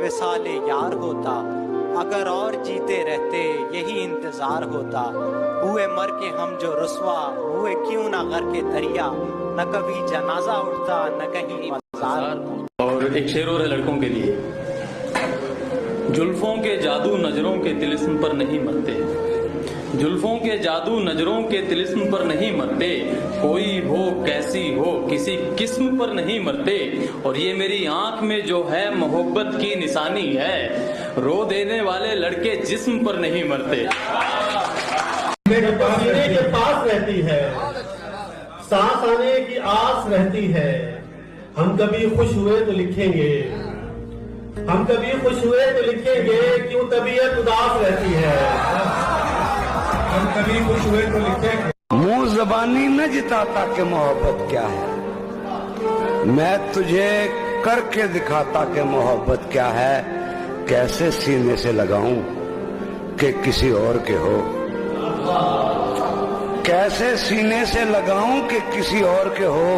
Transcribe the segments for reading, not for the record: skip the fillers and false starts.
विसाले यार होता, अगर और जीते रहते यही इंतजार होता। हुए मर के हम जो रुस्वा हुए क्यों ना घर के दरिया, न कभी जनाजा उठता न कहीं मजार। और एक शेर और है लड़कों के लिए। जुल्फों के जादू नजरों के तिलिस्म पर नहीं मरते, जुल्फों के जादू नजरों के तिलिस्म पर नहीं मरते, कोई हो कैसी हो किसी किस्म पर नहीं मरते। और ये मेरी आंख में जो है मोहब्बत की निशानी है, रो देने वाले लड़के जिस्म पर नहीं मरते। सीने के पास रहती है, सांस आने की आस रहती है। हम कभी खुश हुए तो लिखेंगे, हम कभी खुश हुए तो लिखेंगे, क्यों तबीयत उदास रहती है। हम कभी खुश हुए तो लिखेंगे। मुंह जबानी न जिताता कि मोहब्बत क्या है, मैं तुझे करके दिखाता कि मोहब्बत क्या है। कैसे सीने से लगाऊं कि किसी और के हो, कैसे सीने से लगाऊं कि किसी और के हो।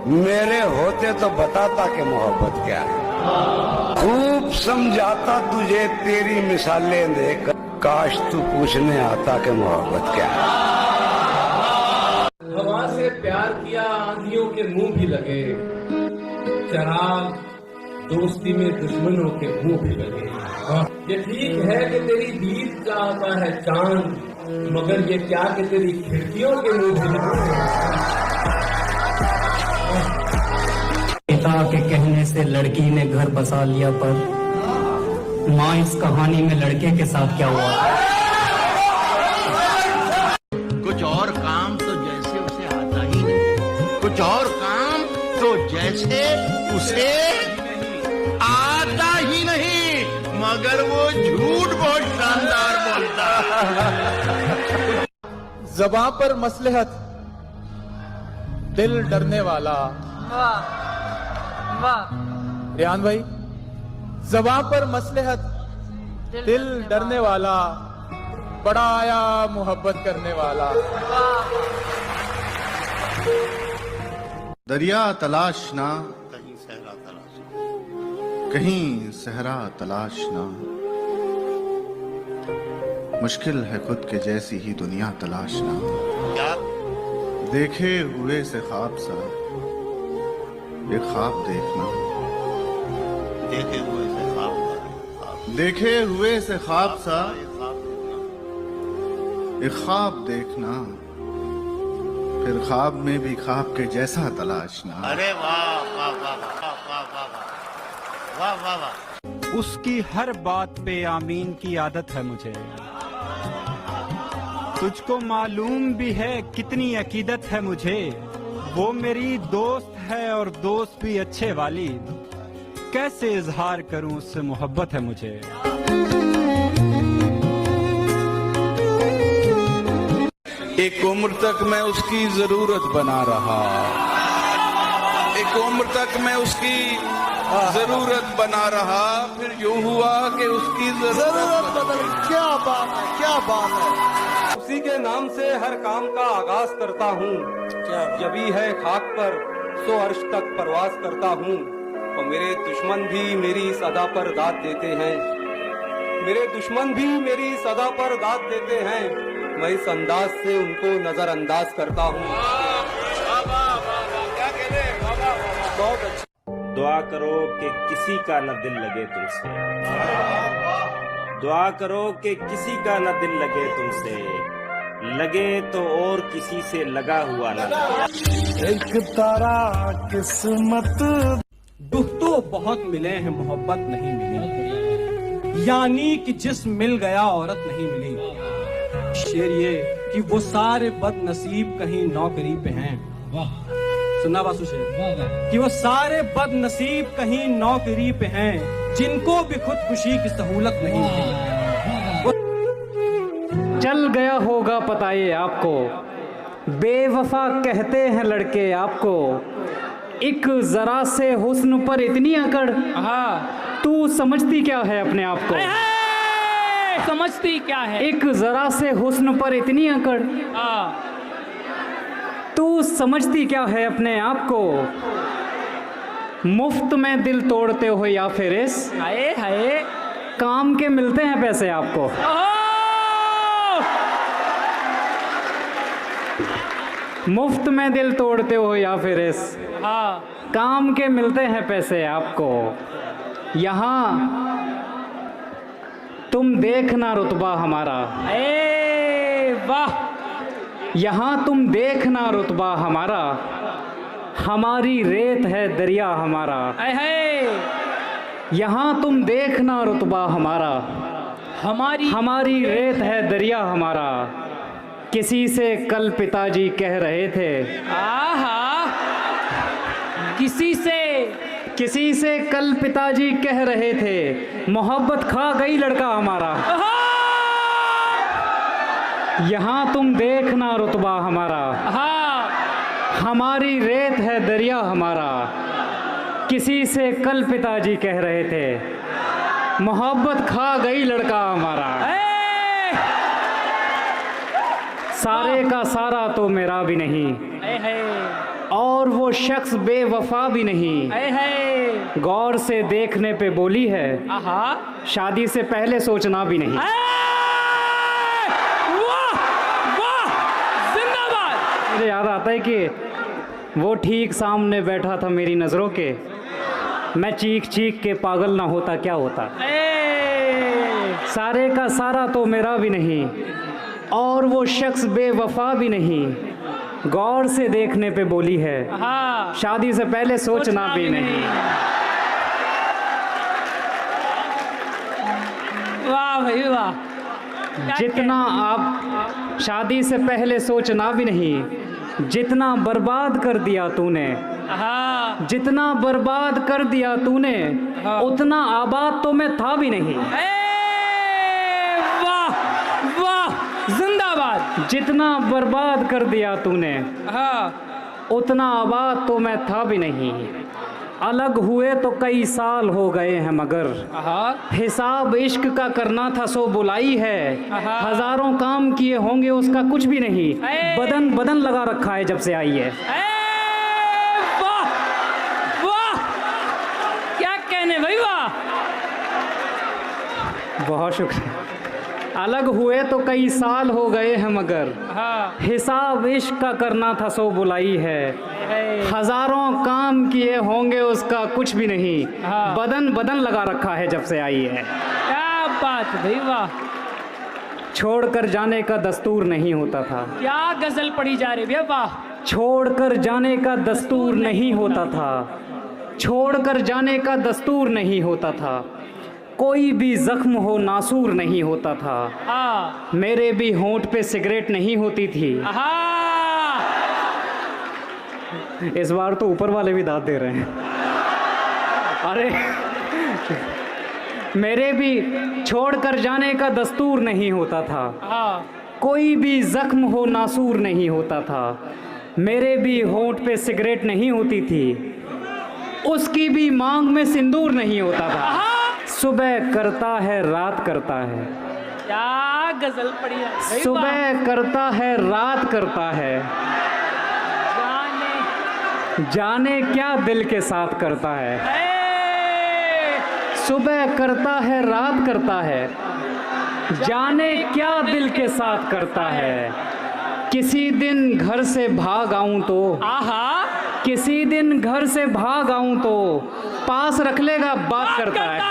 मेरे होते तो बताता कि मोहब्बत क्या है, खूब समझाता तुझे तेरी मिसालें देकर। काश तू पूछने आता कि मोहब्बत क्या है। हवा से प्यार किया आंधियों के मुंह भी लगे, चराग दोस्ती में दुश्मनों के मुंह भी लगे। ये ठीक है कि तेरी दीद का आता है चांद, मगर ये क्या कि तेरी खिड़कियों के मुंह भी लगे। पिता के कहने से लड़की ने घर बसा लिया, पर माँ इस कहानी में लड़के के साथ क्या हुआ। कुछ और काम तो जैसे उसे आता ही नहीं, कुछ और काम तो जैसे उसे आता ही नहीं, मगर वो झूठ बहुत शानदार बोलता। ज़बां पर मसलहत दिल डरने वाला। रेहान भाई, ज़बां पर मसलहत दिल डरने वाला, बड़ा आया मोहब्बत करने वाला। दरिया तलाशना कहीं सहरा तलाशना, कहीं सहरा तलाशना, मुश्किल है खुद के जैसी ही दुनिया तलाशना। क्या देखे हुए से ख्वाब सा ये ख्वाब देखना, देखे हुए से ख्वाब, देखे हुए से ख्वाब सा ये ख्वाब देखना, फिर ख्वाब में भी ख्वाब के जैसा तलाशना। अरे वाह वाह वाह वाह वाह वाह वाह वाह। उसकी हर बात पे आमीन की आदत है मुझे, तुझको मालूम भी है कितनी अकीदत है मुझे। वो मेरी दोस्त है और दोस्त भी अच्छे वाली, कैसे इजहार करूं उससे मोहब्बत है मुझे। एक उम्र तक मैं उसकी जरूरत बना रहा, एक उम्र तक मैं उसकी जरूरत बना रहा, फिर यूं हुआ कि उसकी जरूरत बदल। क्या बात है, क्या बात है। उसी के नाम से हर काम का आगाज करता हूँ, जबी है खाक पर सो अर्श तक परवाज करता हूँ। और मेरे दुश्मन भी मेरी इस अदा पर दाद देते हैं, मेरे दुश्मन भी मेरी इस अदा पर दाद देते हैं। मैं इस अंदाज से उनको नजरअंदाज करता हूँ। बहुत अच्छा। दुआ करो कि किसी का न दिल लगे तुमसे, दुआ करो कि किसी का न दिल लगे तुमसे, लगे तो और किसी से लगा हुआ न। एक तारा किस्मत। दुख तो बहुत मिले हैं, मोहब्बत नहीं मिली, यानी कि जिस्म मिल गया औरत नहीं मिली। शेर ये कि वो सारे बदनसीब कहीं नौकरी पे हैं। सुना बासु शेर कि वो सारे बदनसीब कहीं नौकरी पे हैं, जिनको भी खुदकुशी की सहूलत नहीं मिली। चल गया होगा पता ये आपको, बेवफा कहते हैं लड़के आपको। एक जरा से हुस्न पर इतनी अकड़, तू समझती क्या है अपने आप को। समझती क्या है। एक जरा से हुस्न पर इतनी अकड़, तू समझती क्या है अपने आप को। मुफ्त में दिल तोड़ते हो या फिर इस हाय हाय काम के मिलते हैं पैसे आपको। मुफ्त में दिल तोड़ते हो या फिर इस हाँ काम के मिलते हैं पैसे आपको। यहाँ तुम देखना रुतबा हमारा, वाह। यहाँ तुम देखना रुतबा हमारा, हमारी रेत है दरिया हमारा। यहाँ तुम देखना रुतबा हमारा, हमारी रेत है दरिया हमारा। किसी से कल पिताजी कह रहे थे, आहा, किसी से कल पिताजी कह रहे थे, मोहब्बत खा गई लड़का हमारा। यहाँ तुम देखना रुतबा हमारा, हमारी रेत है दरिया हमारा। किसी से कल पिताजी कह रहे थे, मोहब्बत खा गई लड़का हमारा। सारे का सारा तो मेरा भी नहीं, और वो शख्स बेवफा भी नहीं। गौर से देखने पे बोली है, शादी से पहले सोचना भी नहीं। मुझे याद आता है कि वो ठीक सामने बैठा था मेरी नज़रों के, मैं चीख चीख के पागल ना होता क्या होता। सारे का सारा तो मेरा भी नहीं, और वो शख्स बेवफा भी नहीं। गौर से देखने पे बोली है, शादी से पहले सोचना भी नहीं। वाह भाई वाह। जितना आप शादी से पहले सोचना भी नहीं, जितना बर्बाद कर दिया तूने, जितना बर्बाद कर दिया तूने, उतना आबाद तो मैं था भी नहीं। वाह वाह, जिंदाबाद। जितना बर्बाद कर दिया तूने, उतना आबाद तो मैं था भी नहीं। अलग हुए तो कई साल हो गए हैं मगर हिसाब इश्क का करना था सो बुलाई है। हजारों काम किए होंगे उसका कुछ भी नहीं, बदन बदन लगा रखा है जब से आई है। वाह वाह, क्या कहने भाई, वाह। बहुत शुक्रिया। अलग हुए तो कई साल हो गए हैं मगर हिसाब इश्क का करना था सो बुलाई है। हजारों काम किए होंगे उसका कुछ भी नहीं, बदन बदन लगा रखा है जब से आई है। क्या बात भाई, वाह। छोड़कर जाने का दस्तूर नहीं होता था। क्या गजल पढ़ी जा रही है, वाह। छोड़कर जाने का दस्तूर नहीं होता था, छोड़कर जाने का दस्तूर नहीं होता था। कोई भी जख्म हो नासूर नहीं होता था। मेरे भी होंठ पे सिगरेट नहीं होती थी। इस बार तो ऊपर वाले भी दाद दे रहे हैं। अरे मेरे भी छोड़कर जाने का दस्तूर नहीं होता था। कोई भी जख्म हो नासूर नहीं होता था। मेरे भी होंठ पे सिगरेट नहीं होती थी। उसकी भी मांग में सिंदूर नहीं होता था। सुबह करता है रात करता है, क्या गजल पढ़ी है। सुबह करता है रात करता है, जाने क्या दिल के साथ करता है। सुबह करता है रात करता है, जाने क्या दिल के साथ करता है। किसी दिन घर से भाग आऊं तो, किसी दिन घर से भाग आऊं तो पास रख लेगा बात करता है।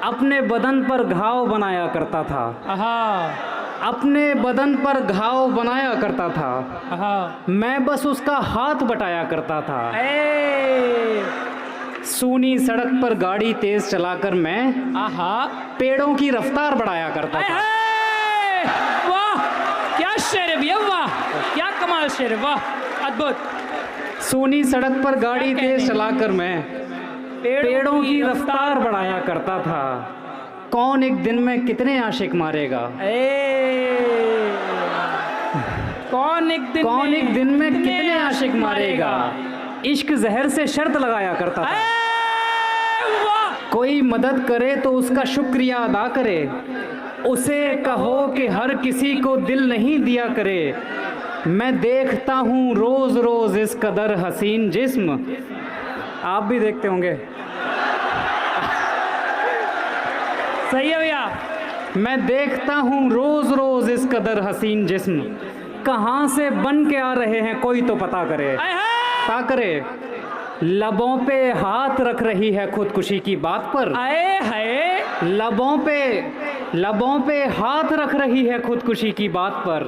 अपने बदन पर घाव बनाया करता था। अपने बदन पर घाव बनाया करता था। मैं बस उसका हाथ बटाया करता था। सूनी सड़क पर गाड़ी तेज चलाकर मैं पेड़ों की रफ्तार बढ़ाया करता था। वाह, क्या शेर है भैया, वाह, क्या कमाल शेर है, वाह, अद्भुत। सूनी सड़क पर गाड़ी तेज चलाकर मैं पेड़ों की रफ्तार बढ़ाया करता था। कौन एक दिन में कितने आशिक मारेगा, कौन एक दिन में कितने आशिक मारेगा। इश्क जहर से शर्त लगाया करता था। कोई मदद करे तो उसका शुक्रिया अदा करे, उसे कहो कि हर किसी को दिल नहीं दिया करे। मैं देखता हूँ रोज रोज इस कदर हसीन जिस्म। आप भी देखते होंगे, सही है भैया। मैं देखता हूँ रोज रोज इस कदर हसीन जिस्म, कहाँ से बन के आ रहे हैं कोई तो पता करे। पता करे, लबों पे हाथ रख रही है खुदकुशी की बात पर। आए हाय, लबों पे हाथ रख रही है खुदकुशी की बात पर।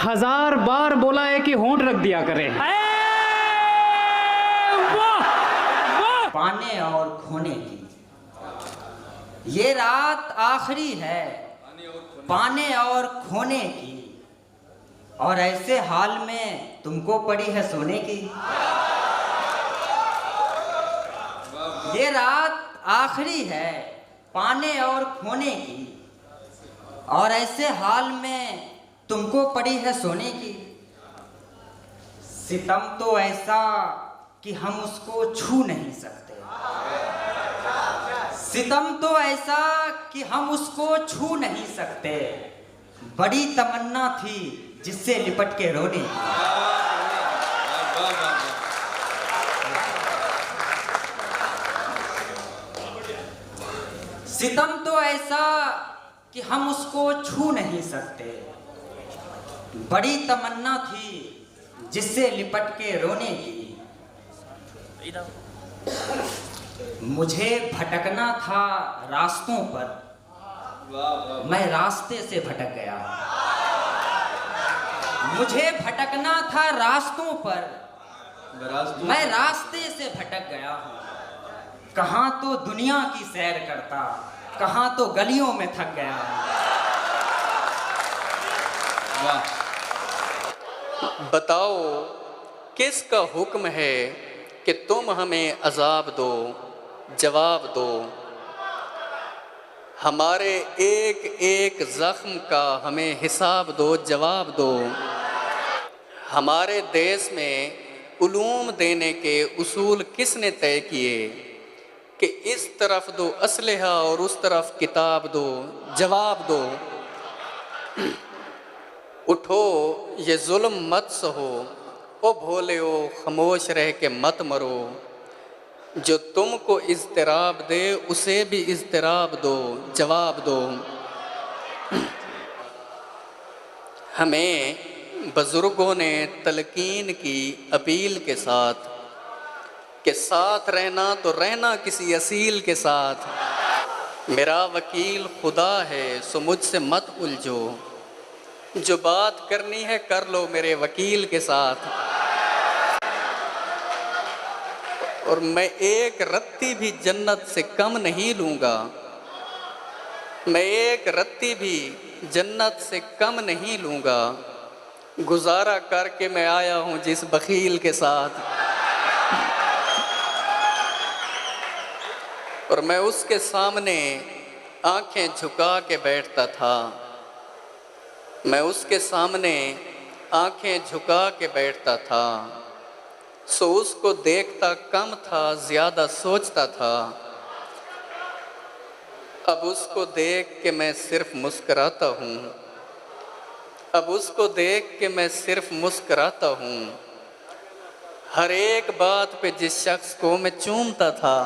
1000 बार बोला है कि होंठ रख दिया करे। पाने और खोने की ये रात आखिरी है, पाने और खोने की, और ऐसे हाल में तुमको पड़ी है सोने की। ये रात आखिरी है, पाने और खोने की, और ऐसे हाल में तुमको पड़ी है सोने की। सितम तो ऐसा कि हम उसको छू नहीं सकते, सितम तो ऐसा कि हम उसको छू नहीं सकते। बड़ी तमन्ना थी जिससे लिपट के रोने। सितम तो ऐसा कि हम उसको छू नहीं सकते। बड़ी तमन्ना थी जिससे लिपट के रोने की। मुझे भटकना था रास्तों पर, मैं रास्ते से भटक गया। मुझे भटकना था रास्तों पर, मैं रास्ते से भटक गया हूँ। कहाँ तो दुनिया की सैर करता, कहाँ तो गलियों में थक गया हूँ। बताओ किसका हुक्म है कि तुम हमें अजाब दो, जवाब दो। हमारे एक एक जख्म का हमें हिसाब दो, जवाब दो। हमारे देश में उलूम देने के उसूल किसने तय किए कि इस तरफ दो असलहा और उस तरफ किताब दो, जवाब दो। उठो ये जुल्म मत सहो, ओ भोले ओ खामोश रह के मत मरो। जो तुमको इज़्तिराब दे उसे भी इज़्तिराब दो, जवाब दो। हमें बुजुर्गों ने तलकीन की अपील के साथ कि साथ रहना तो रहना किसी असील के साथ। मेरा वकील खुदा है सो मुझसे मत उलझो, जो बात करनी है कर लो मेरे वकील के साथ। और मैं एक रत्ती भी जन्नत से कम नहीं लूँगा, मैं एक रत्ती भी जन्नत से कम नहीं लूँगा। गुजारा करके मैं आया हूँ जिस बखील के साथ। और मैं उसके सामने आंखें झुका के बैठता था, मैं उसके सामने आंखें झुका के बैठता था। सो उसको देखता कम था, ज़्यादा सोचता था। अब उसको देख के मैं सिर्फ मुस्कुराता हूँ, अब उसको देख के मैं सिर्फ मुस्कुराता हूँ। हर एक बात पे जिस शख्स को मैं चूमता था,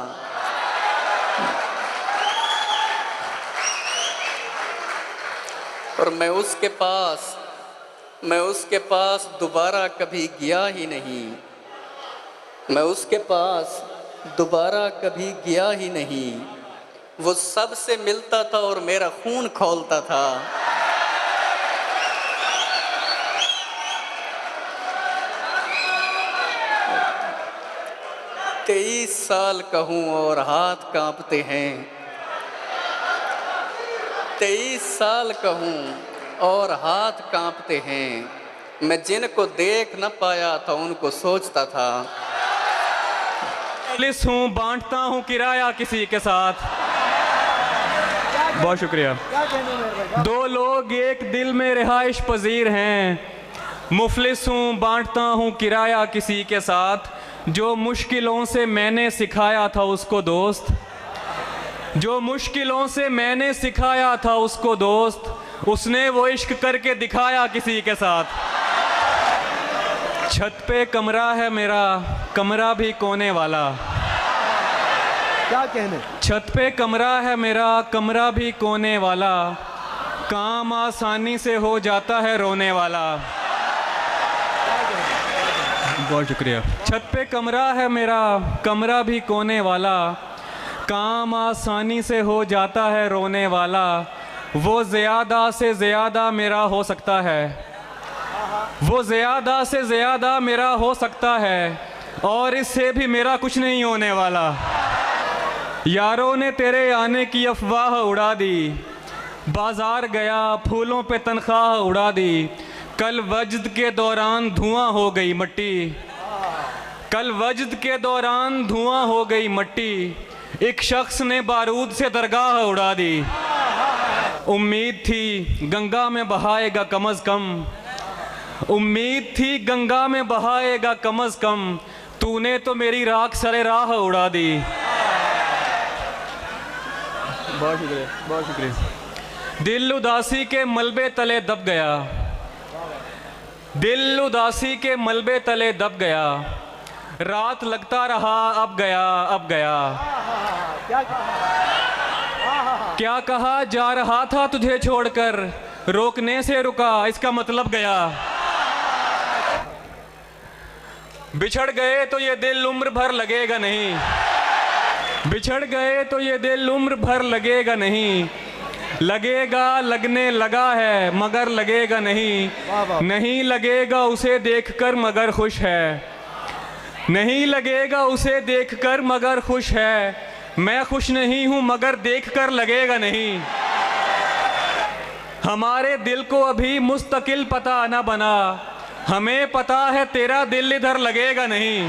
और मैं उसके पास दोबारा कभी गया ही नहीं, मैं उसके पास दोबारा कभी गया ही नहीं। वो सबसे मिलता था और मेरा खून खौलता था। 23 साल का हूँ और हाथ कांपते हैं। 23 साल का हूँ और हाथ कांपते हैं। मैं जिनको देख न पाया था उनको सोचता था। पुलिस हूँ, बांटता हूँ किराया किसी के साथ। बहुत शुक्रिया। दो लोग एक दिल में रिहाइश पजीर हैं। मुफलिस हूँ, बांटता हूँ किराया किसी के साथ। जो मुश्किलों से मैंने सिखाया था उसको दोस्त, जो मुश्किलों से मैंने सिखाया था उसको दोस्त, उसने वो इश्क करके दिखाया किसी के साथ। छत पे कमरा है मेरा, कमरा भी कोने वाला। क्या कहने? छत पे कमरा है मेरा, कमरा भी कोने वाला, काम आसानी से हो जाता है रोने वाला। बहुत शुक्रिया। छत पे कमरा है मेरा, कमरा भी कोने वाला, काम आसानी से हो जाता है रोने वाला। वो ज़्यादा से ज़्यादा मेरा हो सकता है, वो ज़्यादा से ज़्यादा मेरा हो सकता है, और इससे भी मेरा कुछ नहीं होने वाला। यारों ने तेरे आने की अफवाह उड़ा दी, बाजार गया फूलों पे तनख्वाह उड़ा दी। कल वजद के दौरान धुआं हो गई मट्टी, कल वजद के दौरान धुआं हो गई मट्टी। एक शख्स ने बारूद से दरगाह उड़ा दी। उम्मीद थी गंगा में बहाएगा कम अज़ कम, उम्मीद थी गंगा में बहाएगा कम अज़ कम, तूने तो मेरी राख सरे राह उड़ा दी। बहुत शुक्रिया, बहुत शुक्रिया। दिल उदासी के मलबे तले दब गया, दिल उदासी के मलबे तले दब गया। रात लगता रहा अब गया, अब गया। क्या कहा जा रहा था तुझे छोड़कर, रोकने से रुका इसका मतलब गया। बिछड़ गए तो ये दिल उम्र भर लगेगा नहीं, बिछड़ गए तो ये दिल उम्र भर लगेगा नहीं। लगेगा लगने लगा है मगर लगेगा नहीं, नहीं लगेगा उसे देखकर मगर खुश है, नहीं लगेगा उसे देखकर मगर खुश है। मैं खुश नहीं हूँ मगर देखकर लगेगा नहीं। हमारे दिल को अभी मुस्तकिल पता न बना, हमें पता है तेरा दिल इधर लगेगा नहीं।